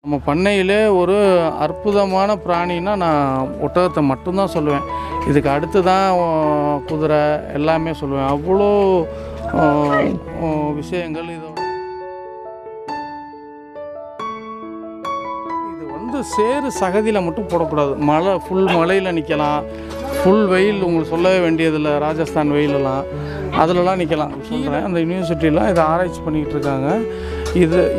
நம்ம பண்ணையிலே ஒரு அற்புதமான பிராணின்னா நான் ஒட்டகத்தை மட்டும்தான் சொல்லுவேன். இதுக்கு அடுத்து தான் குதிரை எல்லாமே சொல்லுவேன். அவ்வளோ விஷயங்கள் இது வந்து சேறு சகதியில் மட்டும் போடக்கூடாது. மழை ஃபுல் மழையில் நிற்கலாம், ஃபுல் வெயில் உங்களுக்கு சொல்லவே வேண்டியதில்லை. ராஜஸ்தான் வெயிலெல்லாம் அதிலலாம் நிற்கலாம். சொல்கிறேன், அந்த யூனிவர்சிட்டிலாம் இதை ஆராய்ச்சி பண்ணிக்கிட்டு இருக்காங்க.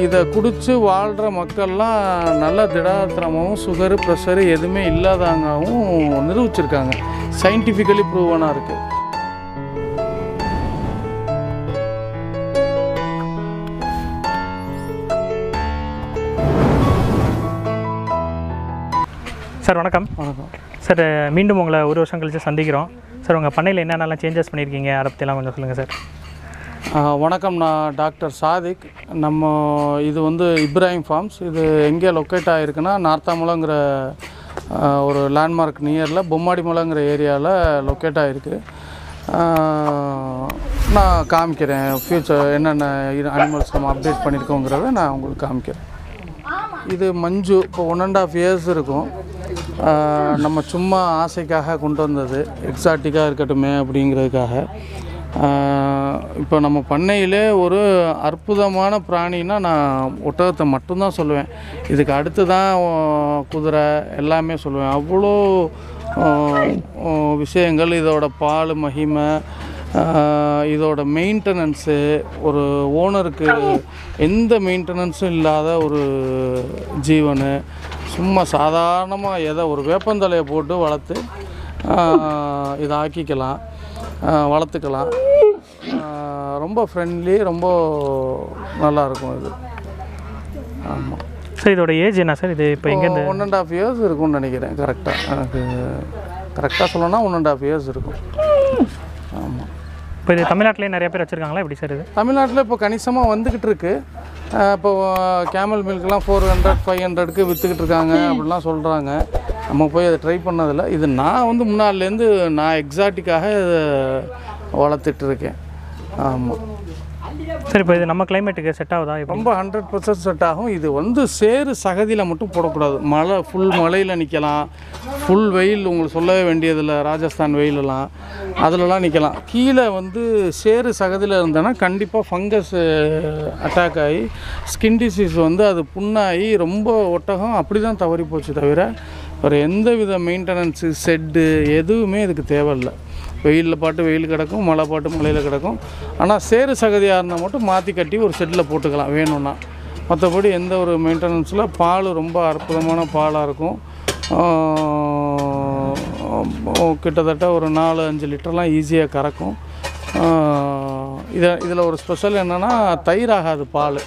இதை குடித்து வாழ்கிற மக்கள்லாம் நல்ல திடாத்திரமாகவும் சுகரு ப்ரெஷரு எதுவுமே இல்லாதவங்கவும் நிரூபிச்சிருக்காங்க. சயின்டிஃபிக்கலி ப்ரூவனாக இருக்குது. சார் வணக்கம். வணக்கம் சார், மீண்டும் உங்களை ஒரு வருஷம் கழித்து சந்திக்கிறோம். சார், உங்கள் பண்ணையில் என்னென்னலாம் சேஞ்சஸ் பண்ணியிருக்கீங்க அதை பற்றிலாம் கொஞ்சம் சொல்லுங்கள் சார். வணக்கம், நான் டாக்டர் சாதிக். இது வந்து இப்ராஹிம் ஃபார்ம்ஸ். இது எங்கே லொக்கேட் ஆகிருக்குன்னா நார்த்தாமலைங்கிற ஒரு லேண்ட்மார்க் நியரில் பொம்மாடிமலைங்கிற ஏரியாவில் லொக்கேட் ஆகிருக்கு. நான் காமிக்கிறேன் ஃப்யூச்சர் என்னென்ன அனிமல்ஸ் நம்ம அப்டேட் பண்ணியிருக்கோங்கிறத நான் உங்களுக்கு காமிக்கிறேன். இது மஞ்சு. இப்போ 1.5 years இருக்கும். நம்ம சும்மா ஆசைக்காக கொண்டு வந்தது, எக்ஸாட்டிக்காக இருக்கட்டுமே அப்படிங்கிறதுக்காக. இப்போ நம்ம பண்ணையிலே ஒரு அற்புதமான பிராணின்னா நான் ஒட்டகத்தை மட்டும்தான் சொல்லுவேன். இதுக்கு அடுத்து தான் குதிரை எல்லாமே சொல்லுவேன். அவ்வளோ விஷயங்கள், இதோட பால் மகிமை, இதோட மெயின்டெனன்ஸு, ஒரு ஓனருக்கு எந்த மெயின்டெனன்ஸும் இல்லாத ஒரு ஜீவன். சும்மா சாதாரணமாக ஒரு வேப்பந்தலையை போட்டு வளர்த்து இதை ஆக்கிக்கலாம், வளர்த்துக்கலாம். ரொம்ப ஃப்ரெண்ட்லி, ரொம்ப நல்லாயிருக்கும் இது. ஆமாம் சார், இதோட ஏஜ் என்ன சார்? இது இப்போ எங்கேருந்து? 1.5 years இருக்கும்னு நினைக்கிறேன். எனக்கு கரெக்டாக சொல்லணும்னா 1.5 years இருக்கும். ஆமாம். இப்போ இது தமிழ்நாட்டிலே நிறைய பேர் வச்சுருக்காங்களா எப்படி சார்? இது தமிழ்நாட்டில் இப்போ கணிசமாக வந்துக்கிட்டு இருக்குது. இப்போ கேமல் மில்க்லாம் 400 500க்கு விற்றுக்கிட்டு இருக்காங்க அப்படிலாம் சொல்கிறாங்க. நம்ம போய் அதை ட்ரை பண்ணதில்லை. இது நான் வந்து முன்னாடிலேருந்து நான் எக்ஸாட்டிக்காக இதை வளர்த்துட்ருக்கேன். ஆமாம் சார், இப்போ இது நம்ம கிளைமேட்டுக்கு செட் ஆகுதா? ரொம்ப 100% செட் ஆகும். இது வந்து சேறு சகதியில் மட்டும் போடக்கூடாது. ஃபுல் மழையில் நிற்கலாம், ஃபுல் வெயில் உங்களுக்கு சொல்லவே வேண்டியதில்லை. ராஜஸ்தான் வெயிலெல்லாம் அதிலலாம் நிற்கலாம். கீழே வந்து சேறு சகதியில் இருந்தேன்னா கண்டிப்பாக ஃபங்கஸ் அட்டாக் ஆகி ஸ்கின் டிசீஸ் வந்து அது புண்ணாகி ரொம்ப ஒட்டகம் அப்படி தான் தவறி போச்சு. தவிர ஒரு எந்த வித மெயின்டெனன்ஸு செட்டு எதுவுமே இதுக்கு தேவையில்லை. வெயிலில் பாட்டு வெயில் கிடக்கும், மழை பாட்டு மழையில் கிடக்கும். ஆனால் சேறு சகதியாக இருந்தால் மட்டும் மாற்றி கட்டி ஒரு செட்டில் போட்டுக்கலாம் வேணும்னா. மற்றபடி எந்த ஒரு மெயின்டெனன்ஸில் பால் ரொம்ப அற்புதமான பாலாக இருக்கும். கிட்டத்தட்ட ஒரு 4-5 லிட்டர்லாம் ஈஸியாக கறக்கும். இதில் ஒரு ஸ்பெஷல் என்னென்னா தயிர் ஆகாது பால்.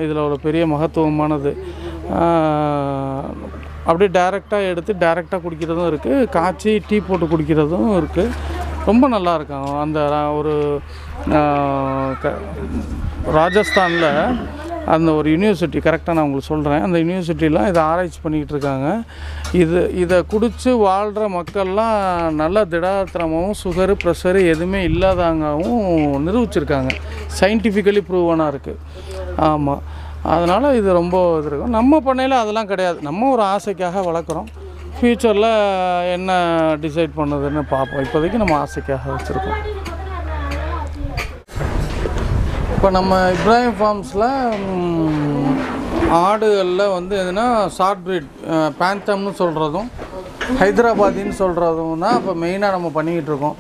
இதில் ஒரு பெரிய மகத்துவமானது. அப்படியே டைரெக்டாக எடுத்து டைரெக்டாக குடிக்கிறதும் இருக்குது, காய்ச்சி டீ போட்டு குடிக்கிறதும் இருக்குது. ரொம்ப நல்லா இருக்கும். அந்த ஒரு ராஜஸ்தானில் அந்த ஒரு யூனிவர்சிட்டி, கரெக்டாக நான் உங்களுக்கு சொல்கிறேன், அந்த யூனிவர்சிட்டிலாம் இதை ஆராய்ச்சி பண்ணிக்கிட்டு இருக்காங்க. இதை குடித்து வாழ்கிற மக்கள்லாம் நல்ல திடாத்திரமாகவும் சுகரு ப்ரெஷரு எதுவுமே இல்லாதவங்கவும் நிரூபிச்சிருக்காங்க. சயின்டிஃபிக்கலி ப்ரூவனாக இருக்குது. ஆமாம், அதனால் இது ரொம்ப இது இருக்கும். நம்ம பண்ணையில் அதெல்லாம் கிடையாது. நம்ம ஒரு ஆசைக்காக வளர்க்குறோம். ஃப்யூச்சரில் என்ன டிசைட் பண்ணுதுன்னு பார்ப்போம். இப்போதைக்கு நம்ம ஆசைக்காக வச்சுருக்கோம். இப்போ நம்ம இப்ராஹிம் ஃபார்ம்ஸில் ஆடுகளில் வந்து எதுனா ஷார்ட் ப்ரீட் பேந்தம்னு சொல்கிறதும் ஹைதராபாத்தின்னு சொல்கிறதும் தான் இப்போ மெயினாக நம்ம பண்ணிக்கிட்டு இருக்கோம்.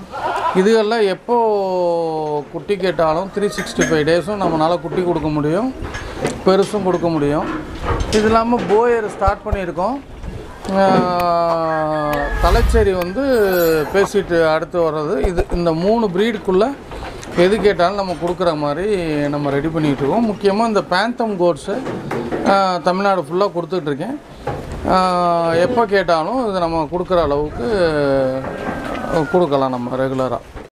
இதுகளில் எப்போது குட்டி கேட்டாலும் 365 days நம்மளால் குட்டி கொடுக்க முடியும், பெருசும் கொடுக்க முடியும். இது இல்லாமல் போயர் ஸ்டார்ட் பண்ணியிருக்கோம். தலைச்சேரி வந்து பேசிட்டு அடுத்து வர்றது. இந்த 3 ப்ரீடுக்குள்ளே எது கேட்டாலும் நம்ம கொடுக்குற மாதிரி நம்ம ரெடி பண்ணிகிட்டு இருக்கோம். முக்கியமாக இந்த பேந்தம் கோட்ஸு தமிழ்நாடு ஃபுல்லாக கொடுத்துட்ருக்கேன். எப்போ கேட்டாலும் இது நம்ம கொடுக்குற அளவுக்கு கொடுக்கலாம் நம்ம ரெகுலராக.